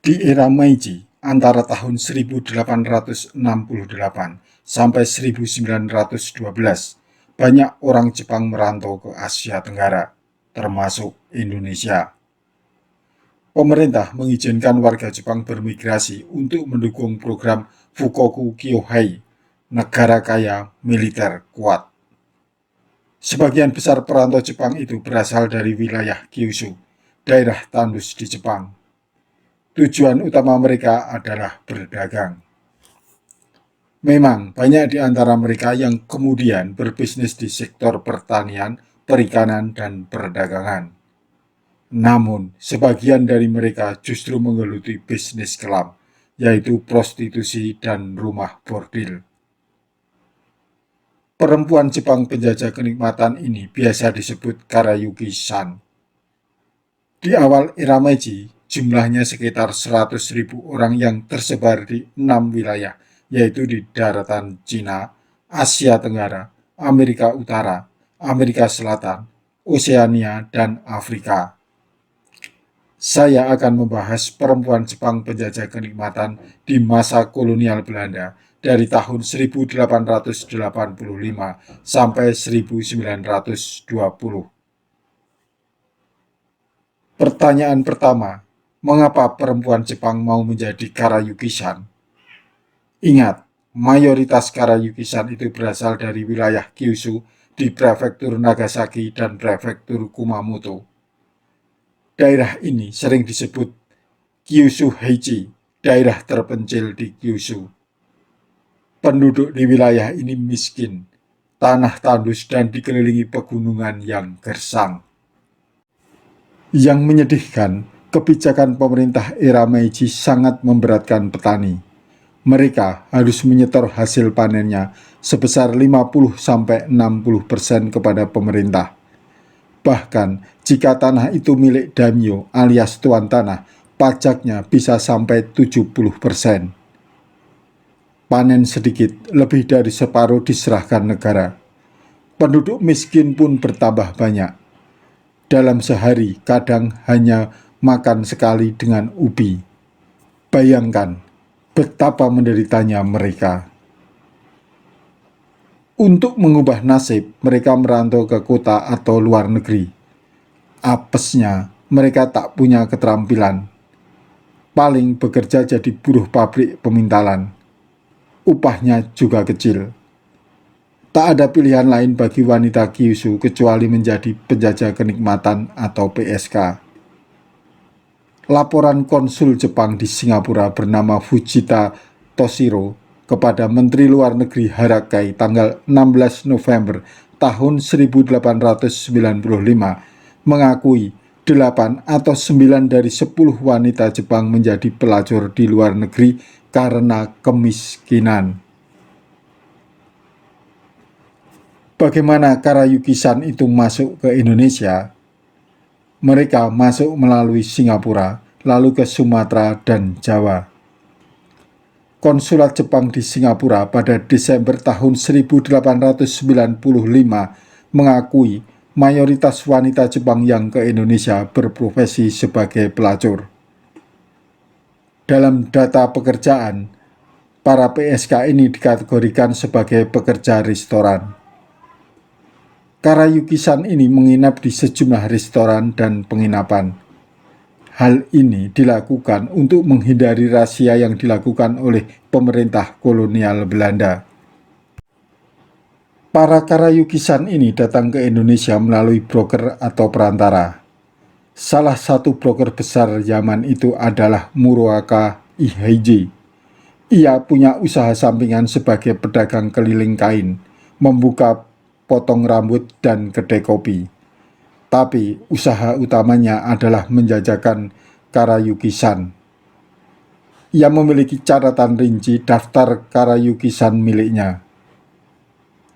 Di era Meiji, antara tahun 1868 sampai 1912, banyak orang Jepang merantau ke Asia Tenggara, termasuk Indonesia. Pemerintah mengizinkan warga Jepang bermigrasi untuk mendukung program Fukoku Kyohei, negara kaya militer kuat. Sebagian besar perantau Jepang itu berasal dari wilayah Kyushu, daerah tandus di Jepang. Tujuan utama mereka adalah berdagang. Memang banyak di antara mereka yang kemudian berbisnis di sektor pertanian, perikanan, dan perdagangan. Namun, sebagian dari mereka justru menggeluti bisnis kelam, yaitu prostitusi dan rumah bordil. Perempuan Jepang penjajah kenikmatan ini biasa disebut Karayuki-san. Di awal era Meiji, jumlahnya sekitar 100.000 orang yang tersebar di 6 wilayah, yaitu di daratan Cina, Asia Tenggara, Amerika Utara, Amerika Selatan, Oseania, dan Afrika. Saya akan membahas perempuan Jepang penjajah kenikmatan di masa kolonial Belanda dari tahun 1885 sampai 1920. Pertanyaan pertama, mengapa perempuan Jepang mau menjadi Karayuki-san? Ingat, mayoritas Karayuki-san itu berasal dari wilayah Kyushu di prefektur Nagasaki dan prefektur Kumamoto. Daerah ini sering disebut Kyushu Heichi, daerah terpencil di Kyushu. Penduduk di wilayah ini miskin, tanah tandus dan dikelilingi pegunungan yang gersang. Yang menyedihkan, kebijakan pemerintah era Meiji sangat memberatkan petani. Mereka harus menyetor hasil panennya sebesar 50-60% kepada pemerintah. Bahkan, jika tanah itu milik daimyo alias tuan tanah, pajaknya bisa sampai 70%. Panen sedikit, lebih dari separuh diserahkan negara. Penduduk miskin pun bertambah banyak. Dalam sehari kadang hanya makan sekali dengan ubi. Bayangkan betapa menderitanya mereka. Untuk mengubah nasib, mereka merantau ke kota atau luar negeri. Apesnya, mereka tak punya keterampilan. Paling bekerja jadi buruh pabrik pemintalan. Upahnya juga kecil. Tak ada pilihan lain bagi wanita Kyushu kecuali menjadi penjajah kenikmatan atau PSK. Laporan konsul Jepang di Singapura bernama Fujita Toshiro kepada Menteri Luar Negeri Harakai tanggal 16 November tahun 1895 mengakui 8 atau 9 dari 10 wanita Jepang menjadi pelacur di luar negeri karena kemiskinan. Bagaimana Karayuki-san itu masuk ke Indonesia? Mereka masuk melalui Singapura, lalu ke Sumatera dan Jawa. Konsulat Jepang di Singapura pada Desember tahun 1895 mengakui mayoritas wanita Jepang yang ke Indonesia berprofesi sebagai pelacur. Dalam data pekerjaan, para PSK ini dikategorikan sebagai pekerja restoran. Karayuki-san ini menginap di sejumlah restoran dan penginapan. Hal ini dilakukan untuk menghindari razia yang dilakukan oleh pemerintah kolonial Belanda. Para Karayuki-san ini datang ke Indonesia melalui broker atau perantara. Salah satu broker besar zaman itu adalah Muraoka Iheiji. Ia punya usaha sampingan sebagai pedagang keliling kain, membuka potong rambut dan kedai kopi. Tapi usaha utamanya adalah menjajakan Karayuki-san. Ia memiliki catatan rinci daftar Karayuki-san miliknya.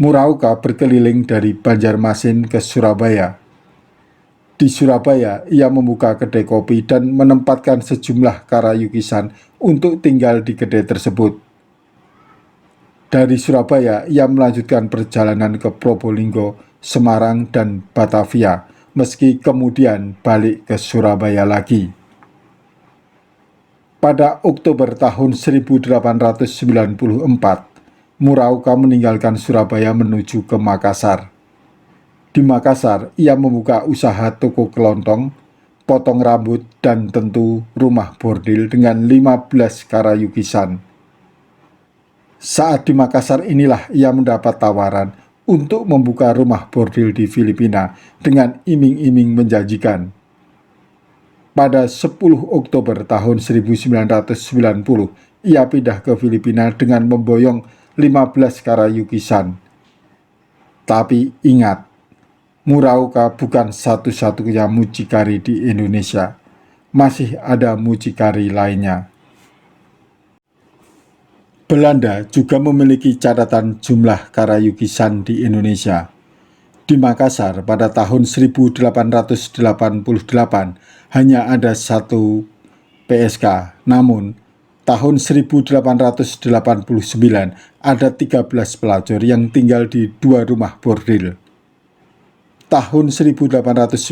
Muraoka berkeliling dari Banjarmasin ke Surabaya. Di Surabaya, ia membuka kedai kopi dan menempatkan sejumlah Karayuki-san untuk tinggal di kedai tersebut. Dari Surabaya, ia melanjutkan perjalanan ke Probolinggo, Semarang, dan Batavia, meski kemudian balik ke Surabaya lagi. Pada Oktober tahun 1894, Muraoka meninggalkan Surabaya menuju ke Makassar. Di Makassar, ia membuka usaha toko kelontong, potong rambut, dan tentu rumah bordil dengan 15 karayukisan. Saat di Makassar inilah ia mendapat tawaran untuk membuka rumah bordil di Filipina dengan iming-iming menjanjikan. Pada 10 Oktober tahun 1990, ia pindah ke Filipina dengan memboyong 15 karayukisan. Tapi ingat, Muraoka bukan satu-satunya mucikari di Indonesia. Masih ada mucikari lainnya. Belanda juga memiliki catatan jumlah karayukisan di Indonesia. Di Makassar pada tahun 1888 hanya ada satu PSK, namun tahun 1889 ada 13 pelacur yang tinggal di 2 rumah bordil. Tahun 1890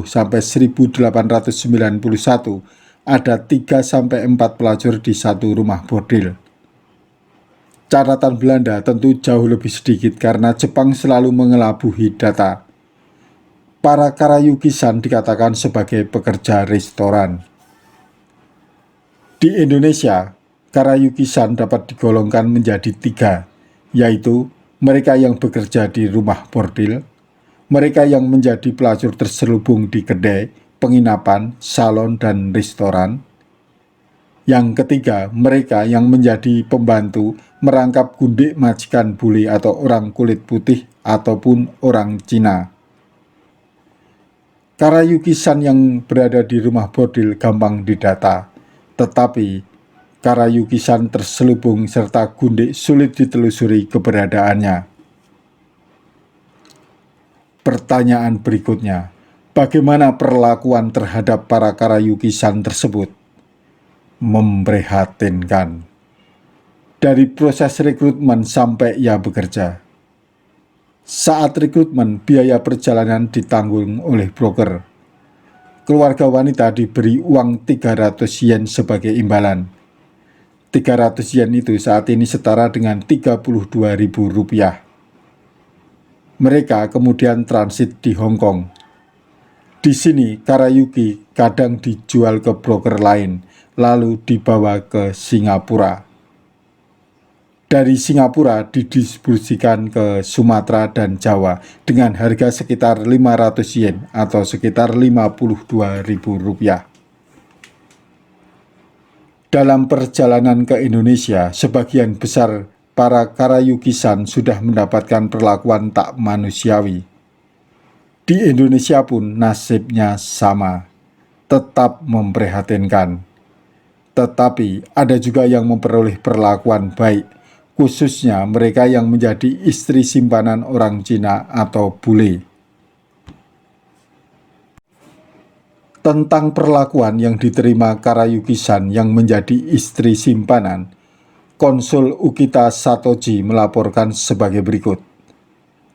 sampai 1891 ada 3-4 pelacur di satu rumah bordil. Catatan Belanda tentu jauh lebih sedikit karena Jepang selalu mengelabuhi data. Para karayukisan dikatakan sebagai pekerja restoran. Di Indonesia, karayukisan dapat digolongkan menjadi 3, yaitu mereka yang bekerja di rumah bordil, mereka yang menjadi pelacur terselubung di kedai, penginapan, salon, dan restoran. Yang ketiga, mereka yang menjadi pembantu merangkap gundik majikan bule atau orang kulit putih ataupun orang Cina. Karayukisan yang berada di rumah bordil gampang didata, tetapi karayukisan terselubung serta gundik sulit ditelusuri keberadaannya. Pertanyaan berikutnya, bagaimana perlakuan terhadap para karayukisan tersebut? Memprihatinkan. Dari proses rekrutmen sampai ia bekerja. Saat rekrutmen, biaya perjalanan ditanggung oleh broker. Keluarga wanita diberi uang 300 yen sebagai imbalan. 300 yen itu saat ini setara dengan 32.000 rupiah. Mereka kemudian transit di Hong Kong. Di sini, karayuki kadang dijual ke broker lain, lalu dibawa ke Singapura. Dari Singapura didistribusikan ke Sumatera dan Jawa dengan harga sekitar 500 yen atau sekitar 52.000 rupiah. Dalam perjalanan ke Indonesia, sebagian besar para karayukisan sudah mendapatkan perlakuan tak manusiawi. Di Indonesia pun nasibnya sama, tetap memprihatinkan. Tetapi ada juga yang memperoleh perlakuan baik, khususnya mereka yang menjadi istri simpanan orang Cina atau bule. Tentang perlakuan yang diterima karayukisan yang menjadi istri simpanan, Konsul Ukita Satoji melaporkan sebagai berikut.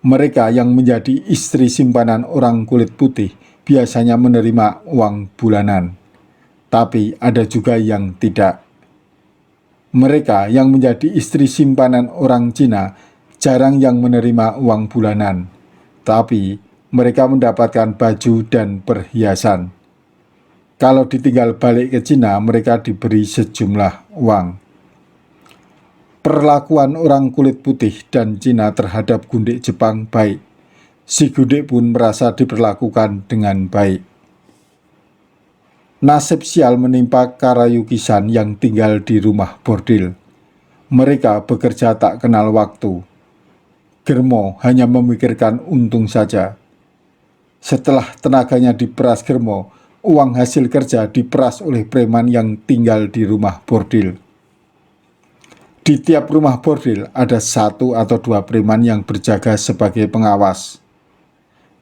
Mereka yang menjadi istri simpanan orang kulit putih biasanya menerima uang bulanan, tapi ada juga yang tidak. Mereka yang menjadi istri simpanan orang Cina jarang yang menerima uang bulanan, tapi mereka mendapatkan baju dan perhiasan. Kalau ditinggal balik ke Cina, mereka diberi sejumlah uang. Perlakuan orang kulit putih dan Cina terhadap gundik Jepang baik. Si gundik pun merasa diperlakukan dengan baik. Nasib sial menimpa karayukisan yang tinggal di rumah bordil. Mereka bekerja tak kenal waktu. Germo hanya memikirkan untung saja. Setelah tenaganya diperas Germo, uang hasil kerja diperas oleh preman yang tinggal di rumah bordil. Di tiap rumah bordil ada 1 atau 2 preman yang berjaga sebagai pengawas.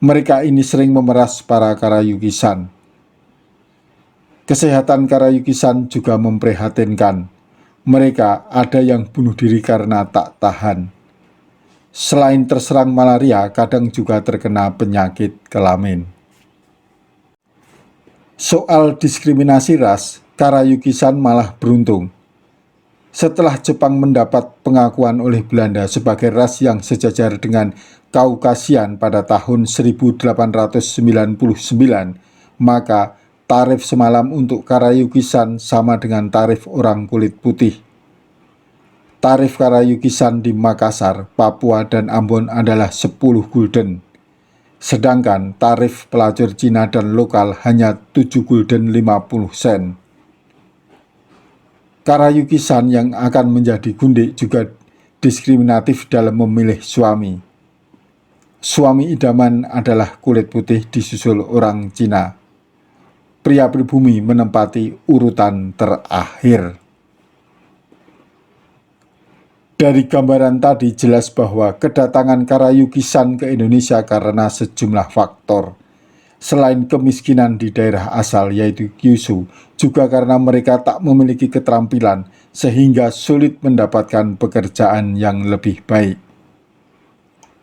Mereka ini sering memeras para karayukisan. Kesehatan karayukisan juga memprihatinkan. Mereka ada yang bunuh diri karena tak tahan. Selain terserang malaria, kadang juga terkena penyakit kelamin. Soal diskriminasi ras, Karayukisan malah beruntung. Setelah Jepang mendapat pengakuan oleh Belanda sebagai ras yang sejajar dengan Kaukasian pada tahun 1899, maka tarif semalam untuk Karayukisan sama dengan tarif orang kulit putih. Tarif Karayukisan di Makassar, Papua, dan Ambon adalah 10 gulden. Sedangkan tarif pelacur Cina dan lokal hanya 7 gulden 50 sen. Karayukisan yang akan menjadi gundik juga diskriminatif dalam memilih suami. Suami idaman adalah kulit putih disusul orang Cina. Pria pribumi menempati urutan terakhir. Dari gambaran tadi jelas bahwa kedatangan Karayukisan ke Indonesia karena sejumlah faktor. Selain kemiskinan di daerah asal yaitu Kyushu, juga karena mereka tak memiliki keterampilan sehingga sulit mendapatkan pekerjaan yang lebih baik.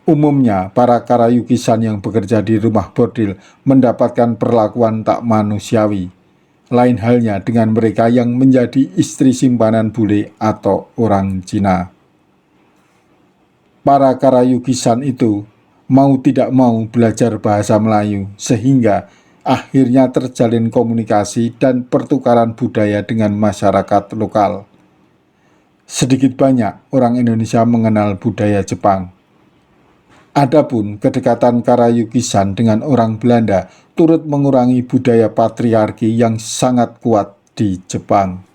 Umumnya, para Karayukisan yang bekerja di rumah bordil mendapatkan perlakuan tak manusiawi. Lain halnya dengan mereka yang menjadi istri simpanan bule atau orang Cina. Para Karayukisan itu mau tidak mau belajar bahasa Melayu, sehingga akhirnya terjalin komunikasi dan pertukaran budaya dengan masyarakat lokal. Sedikit banyak orang Indonesia mengenal budaya Jepang. Adapun kedekatan Karayukisan dengan orang Belanda turut mengurangi budaya patriarki yang sangat kuat di Jepang.